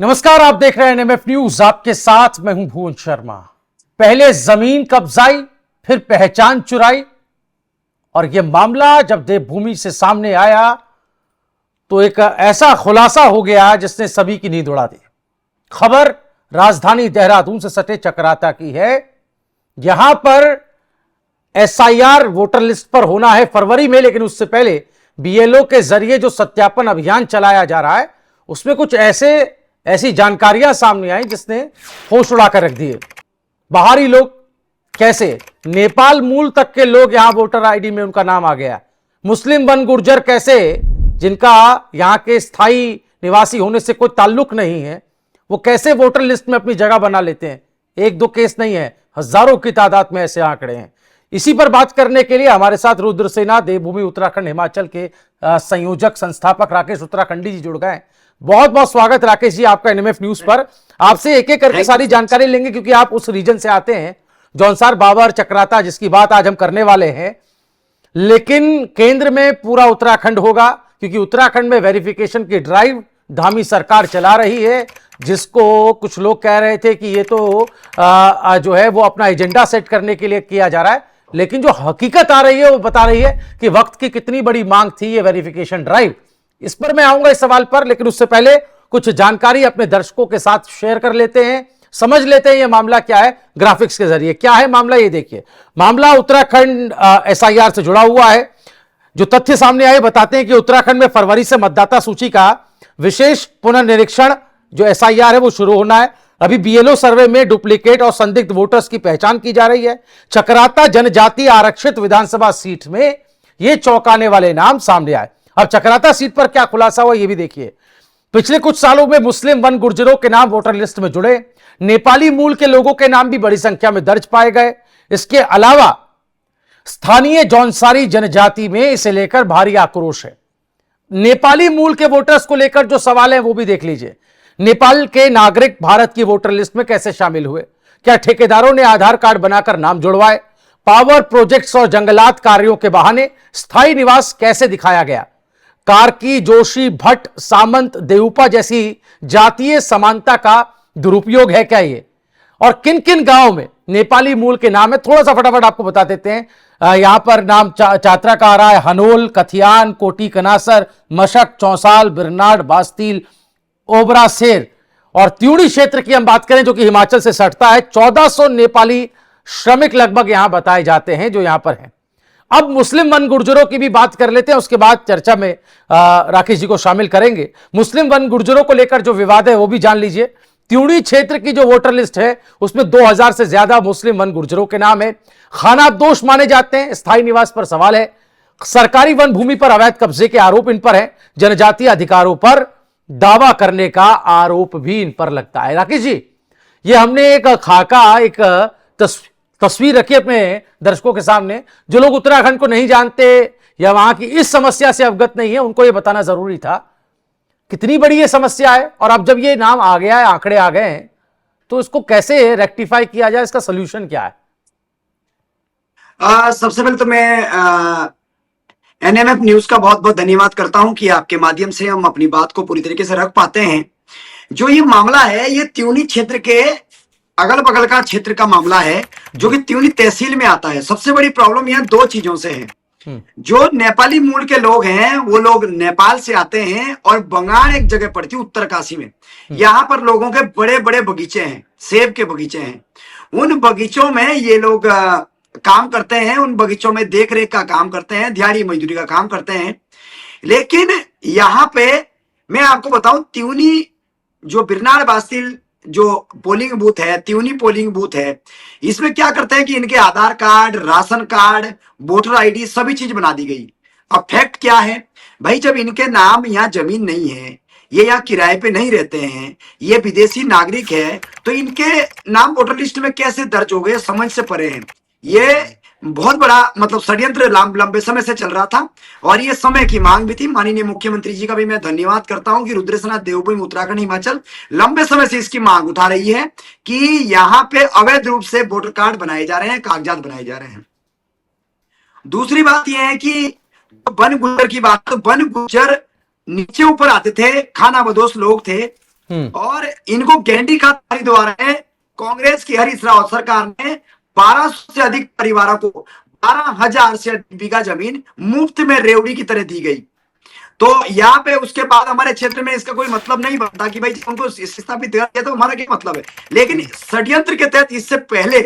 नमस्कार, आप देख रहे हैं एनएमएफ न्यूज। आपके साथ मैं हूं भुवन शर्मा। पहले जमीन कब्जाई, फिर पहचान चुराई, और यह मामला जब देवभूमि से सामने आया तो एक ऐसा खुलासा हो गया जिसने सभी की नींद उड़ा दी। खबर राजधानी देहरादून से सटे चकराता की है। यहां पर एसआईआर वोटर लिस्ट पर होना है फरवरी में, लेकिन उससे पहले बीएलओ के जरिए जो सत्यापन अभियान चलाया जा रहा है उसमें कुछ ऐसी जानकारियां सामने आई जिसने होश उड़ाकर रख दिए। बाहरी लोग कैसे, नेपाल मूल तक के लोग यहां वोटर आईडी में उनका नाम आ गया। मुस्लिम वन गुर्जर कैसे, जिनका यहां के स्थायी निवासी होने से कोई ताल्लुक नहीं है, वो कैसे वोटर लिस्ट में अपनी जगह बना लेते हैं। एक दो केस नहीं है, हजारों की तादाद में ऐसे आंकड़े हैं। इसी पर बात करने के लिए हमारे साथ रुद्रसेना देवभूमि उत्तराखंड हिमाचल के संयोजक संस्थापक राकेश उत्तराखंडी जी जुड़ गए। बहुत बहुत स्वागत राकेश जी आपका एनएमएफ न्यूज पर। आपसे एक एक करके सारी जानकारी लेंगे क्योंकि आप उस रीजन से आते हैं, जौनसार, बाबर, चक्राता, जिसकी बात आज हम करने वाले हैं। लेकिन केंद्र में पूरा उत्तराखंड होगा क्योंकि उत्तराखंड में वेरिफिकेशन की ड्राइव धामी सरकार चला रही है, जिसको कुछ लोग कह रहे थे कि ये तो जो है वो अपना एजेंडा सेट करने के लिए किया जा रहा है, लेकिन जो हकीकत आ रही है वो बता रही है कि वक्त की कितनी बड़ी मांग थी ये वेरिफिकेशन ड्राइव। इस पर मैं आऊंगा इस सवाल पर, लेकिन उससे पहले कुछ जानकारी अपने दर्शकों के साथ शेयर कर लेते हैं, समझ लेते हैं ये मामला क्या है ग्राफिक्स के जरिए। क्या है मामला, ये देखिए। मामला उत्तराखंड एसआईआर से जुड़ा हुआ है। जो तथ्य सामने आए बताते हैं कि उत्तराखंड में फरवरी से मतदाता सूची का विशेष पुनर्निरीक्षण जो एसआईआर है वो शुरू होना है। अभी बीएलओ सर्वे में डुप्लीकेट और संदिग्ध वोटर्स की पहचान की जा रही है। चकराता जनजाति आरक्षित विधानसभा सीट में ये चौंकाने वाले नाम सामने आए। अब चकराता सीट पर क्या खुलासा हुआ ये भी देखिए। पिछले कुछ सालों में मुस्लिम वन गुर्जरों के नाम वोटर लिस्ट में जुड़े। नेपाली मूल के लोगों के नाम भी बड़ी संख्या में दर्ज पाए गए। इसके अलावा स्थानीय जौनसारी जनजाति में इसे लेकर भारी आक्रोश है। नेपाली मूल के वोटर्स को लेकर जो सवाल है वो भी देख लीजिए। नेपाल के नागरिक भारत की वोटर लिस्ट में कैसे शामिल हुए? क्या ठेकेदारों ने आधार कार्ड बनाकर नाम जुड़वाए? पावर प्रोजेक्ट्स और जंगलात कार्यों के बहाने स्थायी निवास कैसे दिखाया गया? कार्की, जोशी, भट्ट, सामंत, देवपा जैसी जातीय समानता का दुरुपयोग है क्या ये? और किन किन गांवों में नेपाली मूल के नाम है, थोड़ा सा फटाफट आपको बता देते हैं। यहां पर नाम चात्रा का आ रहा है हनोल, कथियान, कोटी कनासर, मशक, चौसाल, बिरनाड, बास्तील, ओबरा शेर। और त्यूड़ी क्षेत्र की हम बात करें जो कि हिमाचल से सटता है, 1400 नेपाली श्रमिक लगभग यहां बताए जाते हैं जो यहां पर हैं। अब मुस्लिम वन गुर्जरों की भी बात कर लेते हैं, उसके बाद चर्चा में राकेश जी को शामिल करेंगे। मुस्लिम वन गुर्जरों को लेकर जो विवाद है वो भी जान लीजिए। त्यूड़ी क्षेत्र की जो वोटर लिस्ट है उसमें 2000 से ज्यादा मुस्लिम वन गुर्जरों के नाम है। खानाबदोश माने जाते हैं, स्थायी निवास पर सवाल है। सरकारी वन भूमि पर अवैध कब्जे के आरोप इन पर है। जनजातीय अधिकारों पर दावा करने का आरोप भी इन पर लगता है। राकेश जी, ये हमने एक खाका, एक तस्वीर रखी अपने दर्शकों के सामने। जो लोग उत्तराखंड को नहीं जानते या वहां की इस समस्या से अवगत नहीं है उनको यह बताना जरूरी था कितनी बड़ी ये समस्या है। और अब जब ये नाम आ गया है, आंकड़े आ गए हैं, तो इसको कैसे रेक्टिफाई किया जाए, इसका सोल्यूशन क्या है? सबसे पहले तो मैं एनएमएफ न्यूज का बहुत बहुत धन्यवाद करता हूं कि आपके माध्यम से हम अपनी बात को पूरी तरीके से रख पाते हैं। जो ये मामला है ये त्यूनी क्षेत्र के अगल बगल का क्षेत्र का मामला है जो कि त्यूनी तहसील में आता है। सबसे बड़ी प्रॉब्लम यह दो चीजों से है। जो नेपाली मूल के लोग हैं वो लोग नेपाल से आते हैं और बंगाल एक जगह पड़ती है उत्तरकाशी में। यहाँ पर लोगों के बड़े बड़े बगीचे हैं, सेब के बगीचे हैं। उन बगीचों में ये लोग काम करते हैं, उन बगीचों में देख रेख का काम करते हैं, दिहाड़ी मजदूरी का काम करते हैं। लेकिन यहाँ पे मैं आपको बताऊं, त्यूनी जो बिरनाड बास्तील जो पोलिंग बूथ है, त्यूनी पोलिंग बूथ है, इसमें क्या करते हैं कि इनके Aadhaar card, ration card, voter ID सभी चीज बना दी गई। अब फैक्ट क्या है भाई, जब इनके नाम यहाँ जमीन नहीं है, ये यहाँ किराए पे नहीं रहते हैं, ये विदेशी नागरिक है, तो इनके नाम वोटर लिस्ट में कैसे दर्ज हो गए, समझ से परे है। ये बहुत बड़ा मतलब षड्यंत्र लंबे समय से चल रहा था और ये समय की मांग भी थी। माननीय मुख्यमंत्री जी का भी मैं धन्यवाद करता हूं कि रुद्रसेना देवभूमि उत्तराखंड हिमाचल लंबे समय से इसकी मांग उठा रही है कि यहाँ पे अवैध रूप से वोटर कार्ड बनाए जा रहे हैं, कागजात बनाए जा रहे हैं। दूसरी बात यह है कि वन गुर्जर की बात, तो वन गुर्जर नीचे ऊपर आते थे, खानाबदोश लोग थे, और इनको गारंटी खाता खरीदवा रहे हैं। कांग्रेस की हरीश रावत सरकार ने 1200 से अधिक परिवारों को 12,000 से अधिक बीघा जमीन मुफ्त में रेवड़ी की तरह दी गई। तो यहाँ पे उसके बाद हमारे क्षेत्र में इसका कोई मतलब नहीं बनता कि भाई उनको स्थापित किया तो हमारा क्या मतलब है। लेकिन षड्यंत्र के तहत इससे पहले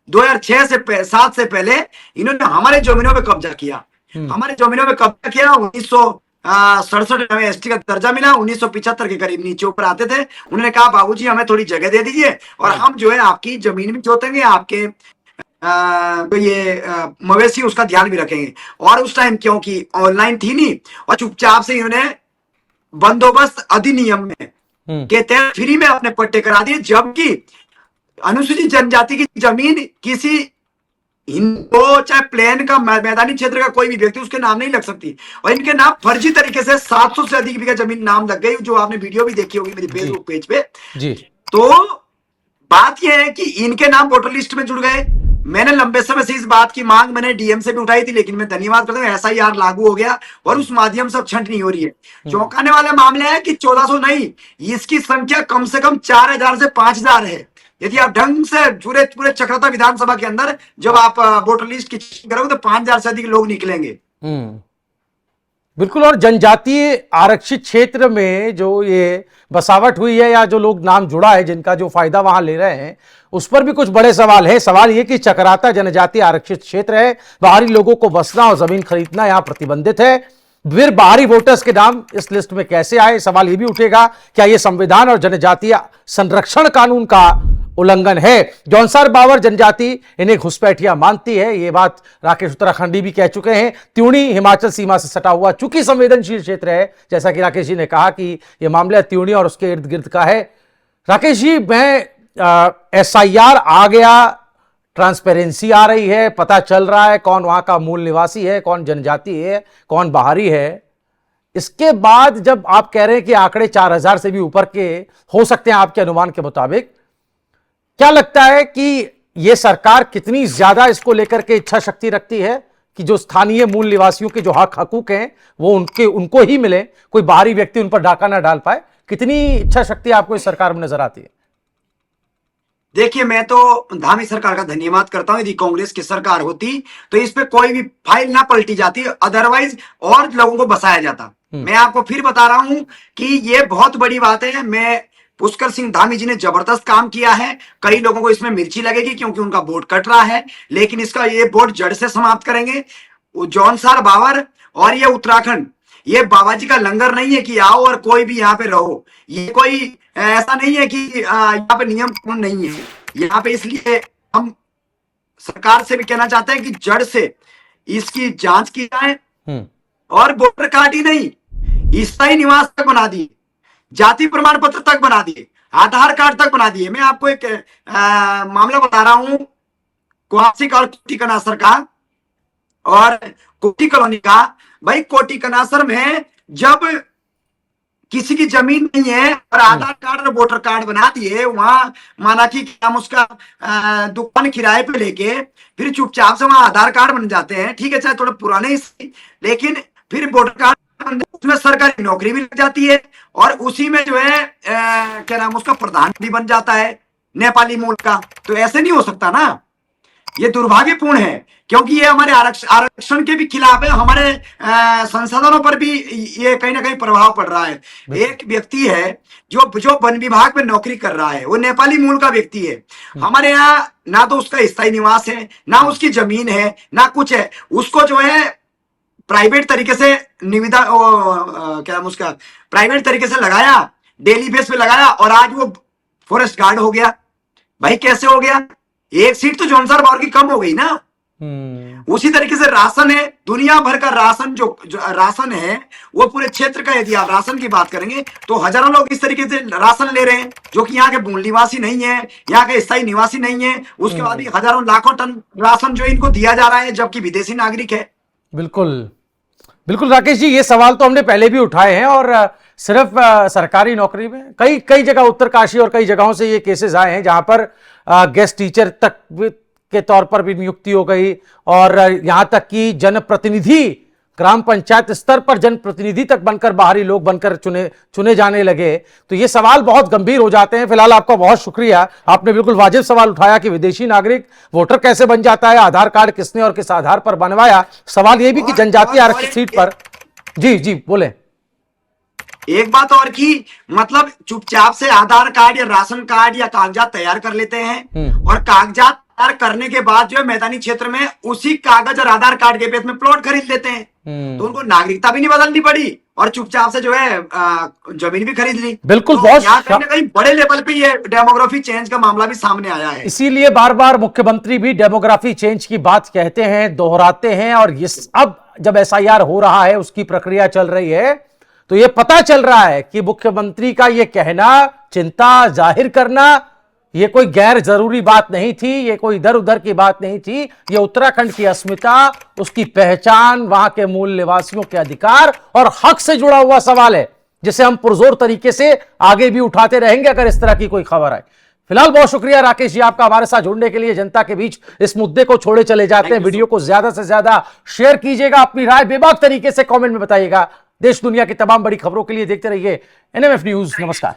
2006 से 7 से पहले इन्होंने हमारे जमीनों पे कब्जा किया। हमारे जमीनों पे कब्जा किया। 1967 में एसटी का दर्जा मिला। 1975 के करीब नीचे ऊपर आते थे। उन्होंने कहा बाबूजी हमें थोड़ी जगह दे दीजिए और हम जो है आपकी जमीन भी जोतेंगे, आपके मवेशी उसका ध्यान भी रखेंगे। और उस टाइम क्योंकि ऑनलाइन थी नहीं और चुपचाप से इन्होंने बंदोबस्त अधिनियम में के तहत फ्री में अपने पट्टे करा दिए, जबकि अनुसूचित जनजाति की जमीन किसी हिंदू चाहे प्लेन का मैदानी क्षेत्र का कोई भी व्यक्ति उसके नाम नहीं लग सकती। और इनके नाम फर्जी तरीके से 700 से अधिक बीघा जमीन नाम लग गई, जो आपने वीडियो भी देखी होगी मेरी फेसबुक पेज पे जी। तो बात यह है कि इनके नाम वोटर लिस्ट में जुड़ गए। मैंने लंबे समय से इस बात की मांग मैंने डीएम से भी उठाई थी, लेकिन मैं धन्यवाद करता हूं एसआईआर लागू हो गया और उस माध्यम से अब छंट नहीं हो रही है। चौंकाने वाले मामले है कि 1400 नहीं, इसकी संख्या कम से कम 4000 से 5000 है। यदि आप ढंग से पूरे चक्रता विधानसभा के अंदर जब आप वोटर लिस्ट की करोगे तो 5000 से अधिक लोग निकलेंगे। बिल्कुल। और जनजातीय आरक्षित क्षेत्र में जो ये बसावट हुई है या जो लोग नाम जुड़ा है, जिनका जो फायदा वहां ले रहे हैं, उस पर भी कुछ बड़े सवाल है। सवाल ये कि चकराता जनजातीय आरक्षित क्षेत्र है, बाहरी लोगों को बसना और जमीन खरीदना यहां प्रतिबंधित है। फिर बाहरी वोटर्स के नाम इस लिस्ट में कैसे आए? सवाल यह भी उठेगा, क्या यह संविधान और जनजातीय संरक्षण कानून का उल्लंघन है? जौनसार बावर जनजाति इन्हें घुसपैठिया मानती है, यह बात राकेश उत्तराखंडी भी कह चुके हैं। त्यूणी हिमाचल सीमा से सटा हुआ चूंकि संवेदनशील क्षेत्र है, जैसा कि राकेश जी ने कहा कि यह मामला त्यूणी और उसके इर्द गिर्द का है। राकेश जी, मैं एसआईआर आ गया, ट्रांसपेरेंसी आ रही है, पता चल रहा है कौन वहां का मूल निवासी है, कौन जनजाति है, कौन बाहरी है। इसके बाद जब आप कह रहे हैं कि आंकड़े 4000 से भी ऊपर के हो सकते हैं आपके अनुमान के मुताबिक, क्या लगता है कि यह सरकार कितनी ज्यादा इसको लेकर के इच्छा शक्ति रखती है कि जो स्थानीय मूल निवासियों के जो हक हकूक हैं वो उनको ही मिले, कोई बाहरी व्यक्ति उन पर डाका ना डाल पाए? कितनी इच्छा शक्ति आपको इस सरकार में नजर आती है? देखिए, मैं तो धामी सरकार का धन्यवाद करता हूं। यदि कांग्रेस की सरकार होती तो इस पे कोई भी फाइल ना पलटी जाती, अदरवाइज और लोगों को बसाया जाता। मैं आपको फिर बता रहा हूं कि ये बहुत बड़ी बात है। मैं पुष्कर सिंह धामी जी ने जबरदस्त काम किया है। कई लोगों को इसमें मिर्ची लगेगी क्योंकि उनका वोट कट रहा है, लेकिन इसका ये वोट जड़ से समाप्त करेंगे। जौनसार बावर और ये उत्तराखंड, ये बाबा जी का लंगर नहीं है कि आओ और कोई भी यहाँ पे रहो। ये कोई ऐसा नहीं है कि यहाँ पे नियम कानून नहीं है यहाँ पे। इसलिए हम सरकार से भी कहना चाहते हैं कि जड़ से इसकी जांच की जाए और वोटर कार्ड ही नहीं, स्थायी निवास तक बना दिए, जाति प्रमाण पत्र तक बना दिए, आधार कार्ड तक बना दिए। मैं आपको एक मामला बता रहा हूं कुआसिक और कोटी कनासर का और कोटी कॉलोनी का। भाई कोटी कनासर में जब किसी की जमीन नहीं है और आधार कार्ड और वोटर कार्ड बना दिए, वहां माना कि हम उसका दुकान किराए पे लेके फिर चुपचाप से वहां आधार कार्ड बन जाते हैं। ठीक है, चाहे थोड़े पुराने ही, लेकिन फिर वोटर कार्ड उसमें सरकारी नौकरी भी लग जाती है और उसी में जो है क्या नाम उसका प्रधान भी बन जाता है नेपाली मूल का। तो ऐसे नहीं हो सकता ना, ये दुर्भाग्यपूर्ण है क्योंकि ये हमारे आरक्षण के भी खिलाफ है। हमारे संसाधनों पर भी ये कहीं ना कहीं प्रभाव पड़ रहा है। एक व्यक्ति है जो वन विभाग में नौकरी कर रहा है, वो नेपाली मूल का व्यक्ति है। हमारे यहाँ ना तो उसका स्थायी निवास है, ना उसकी जमीन है, ना कुछ है। उसको जो है प्राइवेट तरीके से निविदा क्या नाम उसका प्राइवेट तरीके से लगाया, डेली बेस पे लगाया और आज वो फॉरेस्ट गार्ड हो गया। भाई कैसे हो गया? एक सीट तो जौनसार बावर की कम हो गई ना। उसी तरीके से राशन है, दुनिया भर का राशन जो राशन है वो पूरे क्षेत्र का, यदि आप राशन की बात करेंगे तो हजारों लोग इस तरीके से राशन ले रहे हैं जो कि यहाँ के मूल निवासी नहीं है, यहाँ के स्थायी निवासी नहीं है। उसके बाद भी हजारों लाखों टन राशन जो इनको दिया जा रहा है जबकि विदेशी नागरिक है। बिल्कुल बिल्कुल राकेश जी, ये सवाल तो हमने पहले भी उठाए हैं और सिर्फ सरकारी नौकरी में कई जगह उत्तरकाशी और कई जगहों से ये केसेस आए हैं जहां पर गेस्ट टीचर तक के तौर पर भी नियुक्ति हो गई और यहां तक कि जनप्रतिनिधि ग्राम पंचायत स्तर पर जनप्रतिनिधि तक बनकर बाहरी लोग बनकर चुने जाने लगे, तो ये सवाल बहुत गंभीर हो जाते हैं। फिलहाल आपका बहुत शुक्रिया, आपने बिल्कुल वाजिब सवाल उठाया कि विदेशी नागरिक वोटर कैसे बन जाता है, आधार कार्ड किसने और किस आधार पर बनवाया। सवाल यह भी कि जनजातीय आरक्षित सीट पर। जी जी बोले। एक बात और की, मतलब चुपचाप से आधार कार्ड या राशन कार्ड या कागजात तैयार कर लेते हैं और कागजात तैयार करने के बाद जो है मैदानी क्षेत्र में उसी कागज और आधार कार्ड के बेस में प्लॉट खरीद लेते हैं। तो उनको नागरिकता भी नहीं बदलनी पड़ी और चुपचाप से जो है जमीन भी खरीद ली। बिल्कुल, तो बहुत यहाँ कहीं ना कहीं बड़े लेवल पे ये डेमोग्राफी चेंज का मामला भी सामने आया है। इसीलिए बार बार मुख्यमंत्री भी डेमोग्राफी चेंज की बात कहते हैं, दोहराते हैं। और ये अब जब एसआईआर हो रहा है, उसकी प्रक्रिया चल रही है, तो यह पता चल रहा है कि मुख्यमंत्री का यह कहना, चिंता जाहिर करना, यह कोई गैर जरूरी बात नहीं थी, यह कोई इधर उधर की बात नहीं थी। यह उत्तराखंड की अस्मिता, उसकी पहचान, वहां के मूल निवासियों के अधिकार और हक से जुड़ा हुआ सवाल है, जिसे हम पुरजोर तरीके से आगे भी उठाते रहेंगे अगर इस तरह की कोई खबर आए। फिलहाल बहुत शुक्रिया राकेश जी आपका हमारे साथ जुड़ने के लिए। जनता के बीच इस मुद्दे को छोड़े चले जाते हैं। वीडियो को ज्यादा से ज्यादा शेयर कीजिएगा, अपनी राय बेबाक तरीके से कमेंट में बताइएगा। देश दुनिया की तमाम बड़ी खबरों के लिए देखते रहिए एनएमएफ न्यूज। नमस्कार।